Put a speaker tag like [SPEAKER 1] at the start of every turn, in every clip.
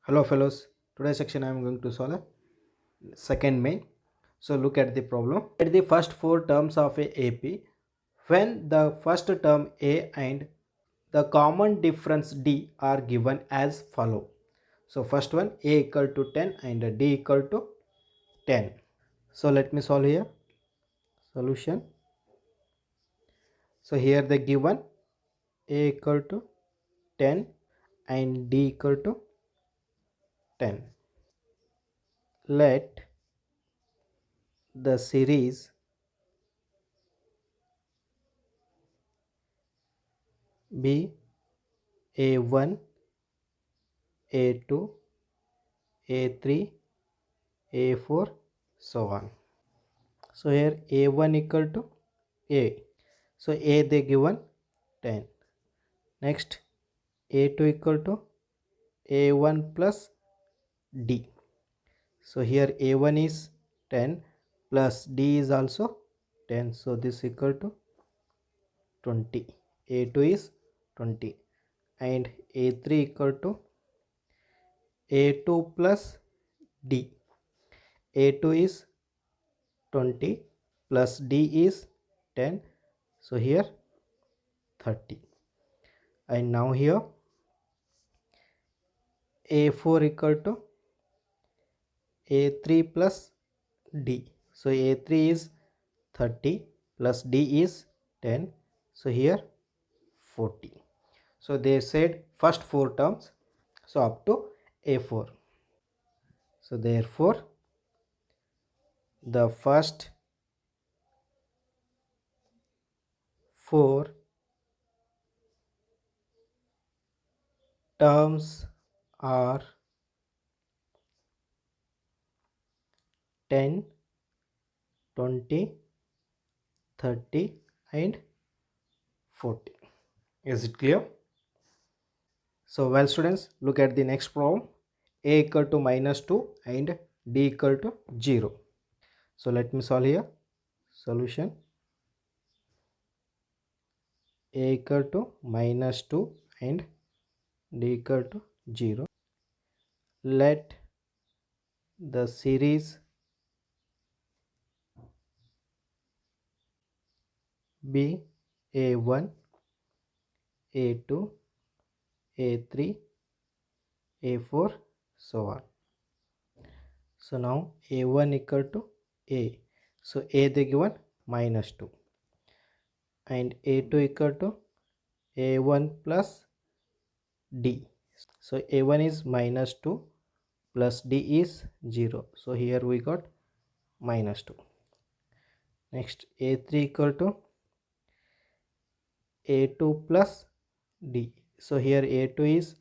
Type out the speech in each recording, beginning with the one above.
[SPEAKER 1] Hello fellows, today's section I am going to solve second main. So look at the problem. At the first four terms of a AP, when the first term A and the common difference D are given as follow. So first one A equal to 10 and D equal to 10. So let me solve here. Solution. So here the given A equal to 10 and D equal to 10. Let the series be A1, A2, A3, A4, so on. So here A1 equal to A. So A they given 10. Next A2 equal to A1 plus D. So here A1 is 10 plus D is also 10. So this equal to 20. A2 is 20 and A3 equal to A2 plus D. A2 is 20 plus D is 10. So here 30. And now here A4 equal to A3 plus D. So A3 is 30 plus D is 10. So here 40. So they said first four terms. So up to A4. So therefore the first four terms are 10, 20, 30 and 40. Is it clear? So well students, look at the next problem. A equal to -2 and D equal to 0. So let me solve here. Solution. A equal to -2 and D equal to 0. Let the series be A1, A2, A3, A4, so on. So now A1 equal to A. So A they given -2 and A2 equal to A1 plus D. So A1 is -2 plus D is 0. So here we got -2. Next A3 equal to A2 plus D. So here A2 is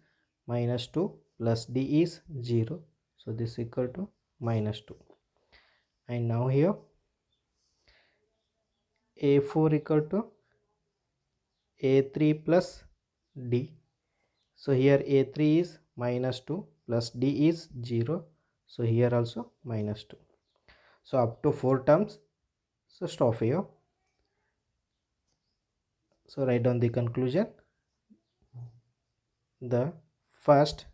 [SPEAKER 1] -2 plus D is 0. So this equal to -2. And now here A4 equal to A3 plus D. So here A3 is -2 plus D is 0. So here also -2. So up to 4 terms. So stop here. So write down the conclusion. The first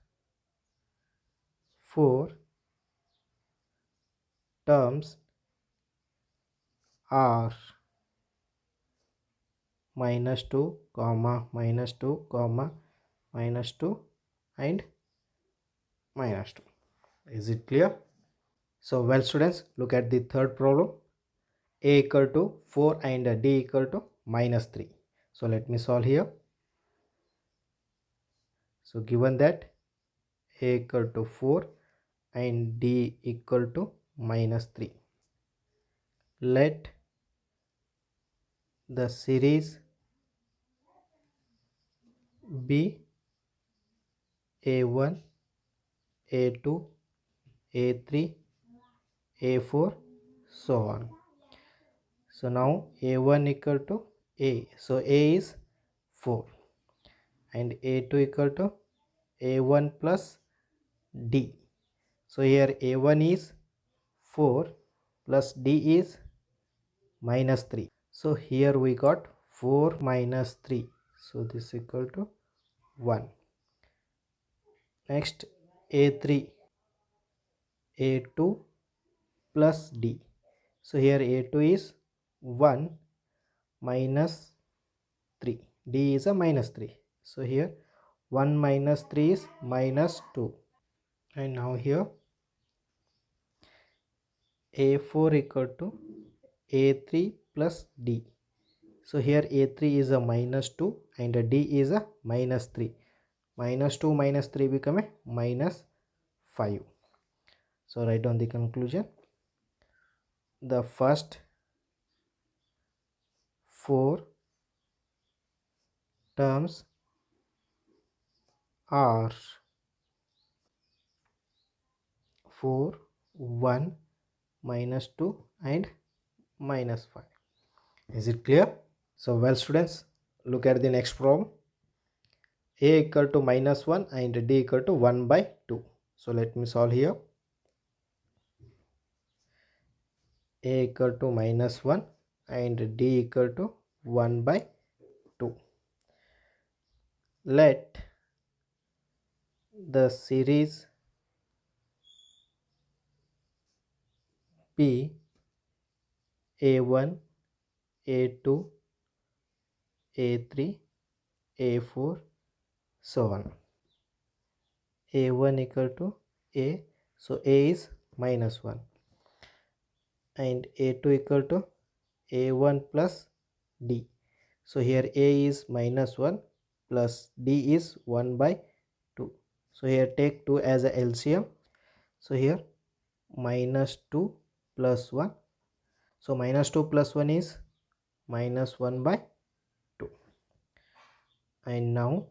[SPEAKER 1] 4 terms are -2, -2, -2 and -2. Is it clear? So well students, look at the third problem. A equal to 4 and D equal to -3. So let me solve here. So given that A equal to 4 and D equal to -3, let the series be A1, A2, A3, A4, so on. So now A1 equal to A. So A is 4 and A2 equal to A1 plus D. So here A1 is 4 plus D is -3. So here we got 4 minus 3. So this equal to 1. Next A3 A2 plus D. So here A2 is 1 minus 3, D is a minus 3. So here 1 minus 3 is minus 2, and now here A4 equal to A3 plus D. So here A3 is a minus 2 and D is a minus 3. Minus 2 minus 3 become a minus 5. So write down the conclusion. The first 4 terms are 4, 1, minus 2 and minus 5. Is it clear? So well students, look at the next problem. A equal to minus 1 and D equal to 1 by 2. So let me solve here. A equal to minus 1 and D equal to 1 by 2. Let the series be A1, A2, A3, A4, so on. A1 equal to A, so A is minus 1, and A2 equal to A1 plus D. So here A is minus 1 plus D is 1 by 2. So here take 2 as a LCM. So here minus 2 plus 1. So minus 2 plus 1 is minus 1 by 2. And now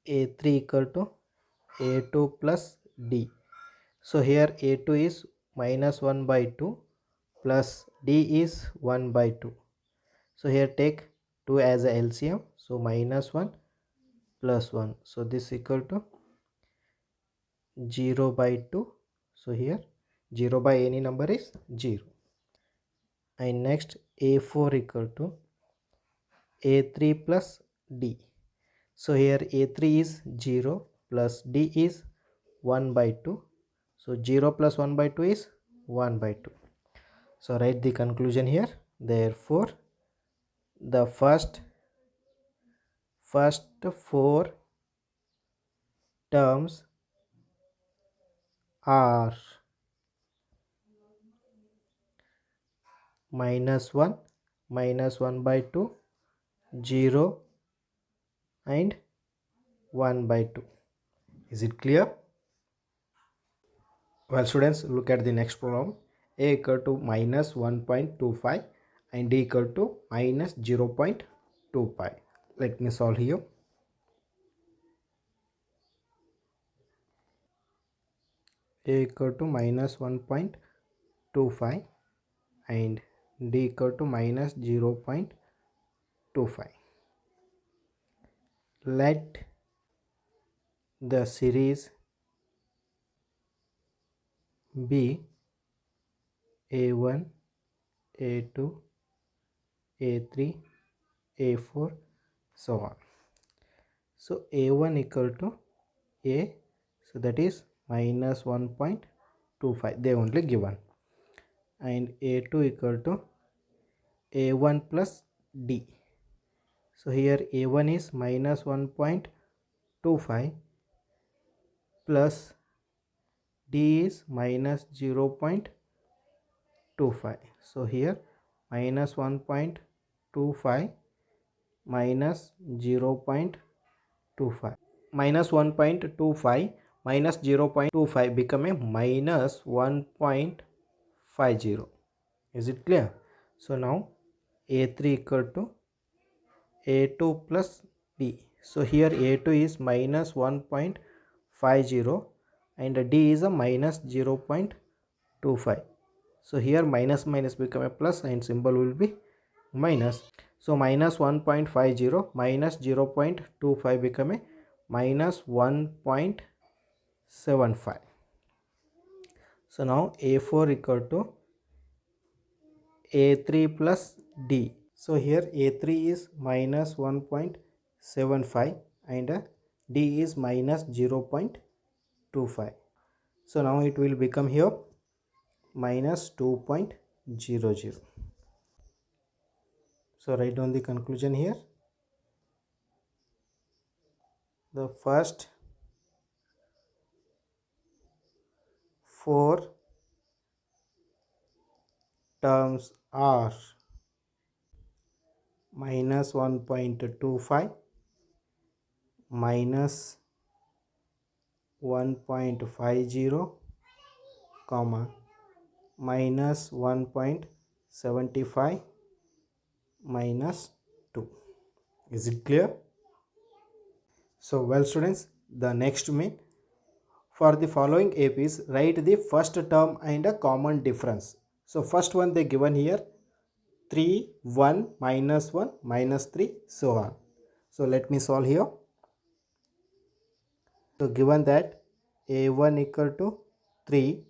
[SPEAKER 1] A3 equal to A2 plus D. So here A2 is minus 1 by 2 plus D is 1 by 2. So here take 2 as a LCM. So minus 1 plus 1. So this equal to 0 by 2. So here 0 by any number is 0. And next A4 equal to A3 plus D. So here A3 is 0 plus D is 1 by 2. So 0 plus 1 by 2 is 1 by 2. So write the conclusion here. Therefore, the first 4 terms are minus 1, minus 1 by 2, 0 and 1 by 2. Is it clear? Well students, look at the next problem. A equal to minus 1.25 and D equal to minus 0.25. Let me solve here. A equal to minus 1.25 and D equal to minus 0.25. Let the series be A1, A2, A3, A4, so on. So A1 equal to A, so that is minus 1.25, they only given, and A2 equal to A1 plus D. So here A1 is minus 1.25 plus D is minus 0.25. So here minus 1.25 minus 0.25. Minus 1.25 minus 0.25 become a minus 1.50. Is it clear? So now A3 equal to A2 plus D. So here A2 is minus 1.50 and D is a minus 0.25. So here minus minus become a plus and symbol will be minus. So minus 1.50 minus 0.25 become a minus 1.75. So now A4 equal to A3 plus D. So here A3 is minus 1.75 and D is minus 0.25. So now it will become here minus 2.00. So write down the conclusion here. The first 4 terms are minus 1.25, minus 1.50, comma minus 1.75, minus 2. Is it clear? So well students, the next main, for the following APs, write the first term and a common difference. So first one they given here 3, 1, minus 1, minus 3, so on. So let me solve here. So given that A1 equal to 3,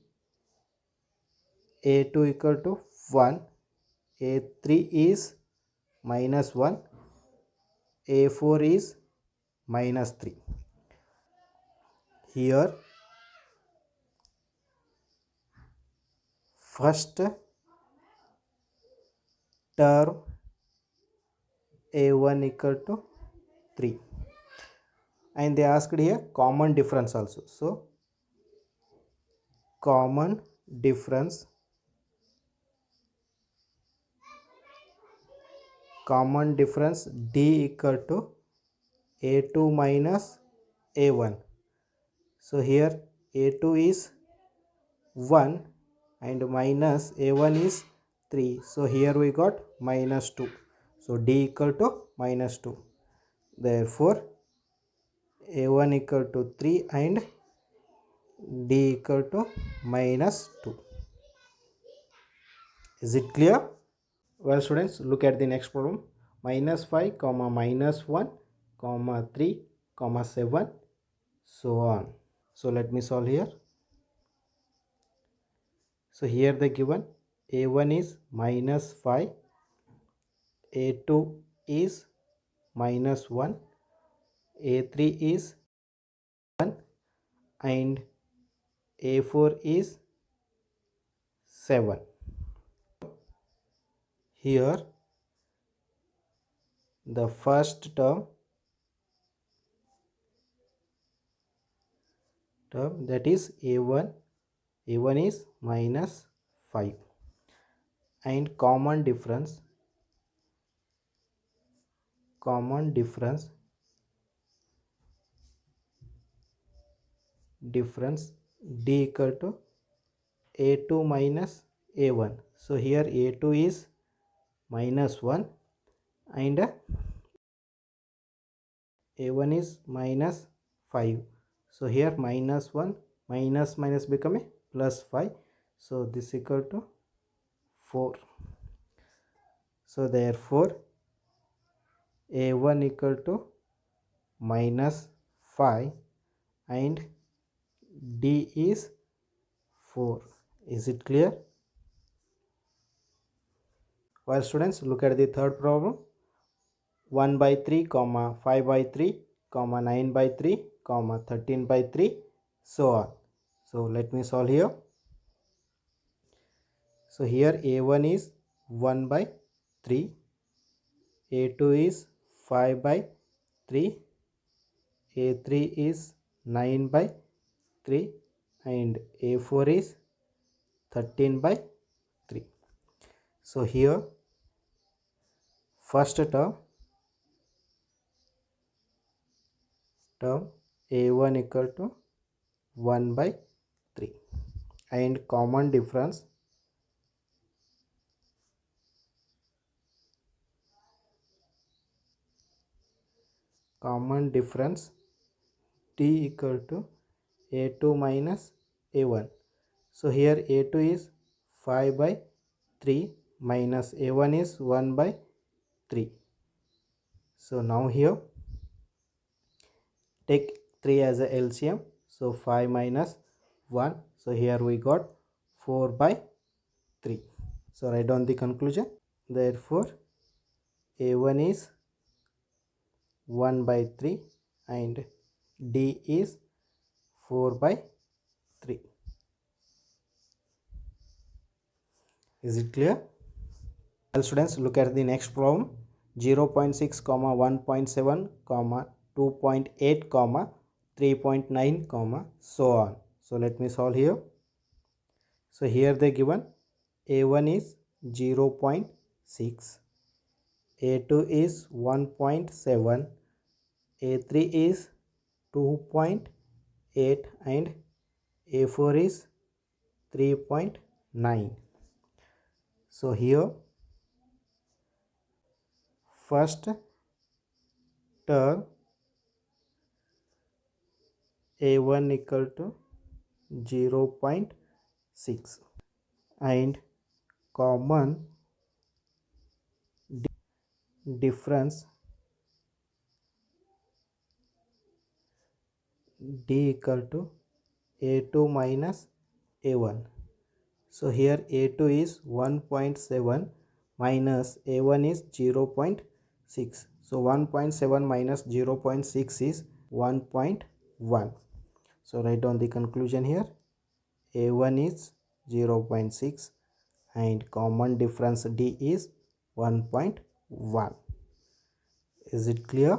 [SPEAKER 1] A2 equal to 1, A3 is minus 1, A4 is minus 3. Here first term A1 equal to 3, and they asked here common difference also. So common difference D equal to A2 minus A1. So here A2 is 1 and minus A1 is 3. So here we got minus 2. So D equal to minus 2. Therefore A1 equal to 3 and D equal to minus 2. Is it clear? Well students, look at the next problem. Minus 5 comma minus 1 comma 3 comma 7, so on. So let me solve here. So here the given A1 is minus 5, A2 is minus 1, A3 is 1 and A4 is 7. Here the first term that is A1 is minus 5 and common difference D equal to A2 minus A1. So here A2 is minus 1 and A1 is minus 5. So here minus 1 minus minus become a plus 5. So this equal to 4. So therefore A1 equal to minus 5 and D is 4. Is it clear? Well students, look at the third problem. 1 by 3 comma 5 by 3 comma 9 by 3 comma 13 by 3, so on. So let me solve here. So here A1 is 1 by 3, A2 is 5 by 3, A3 is 9 by 3 and A4 is 13 by 3. So here first term A1 equal to 1 by 3 and common difference D equal to A2 minus A1. So here A2 is 5 by 3 minus A1 is 1 by 3. So now here take 3 as a LCM. So 5 minus 1. So here we got 4 by 3. So write down the conclusion. Therefore A1 is 1 by 3 and D is 4 by 3. Is it clear? Well students, look at the next problem. 0.6 comma 1.7 comma 2.8 comma 3.9 comma so on. So let me solve here. So here they given a1 is 0.6, a2 is 1.7, a3 is 2.8 and a4 is 3.9. So here first term a1 equal to 0.6 and common difference d equal to a2 minus a1. So here a2 is 1.7 minus a1 is 0.6. So 1.7 minus 0.6 is 1.1. So write down the conclusion here. a1 is 0.6 and common difference d is 1.1. Is it clear?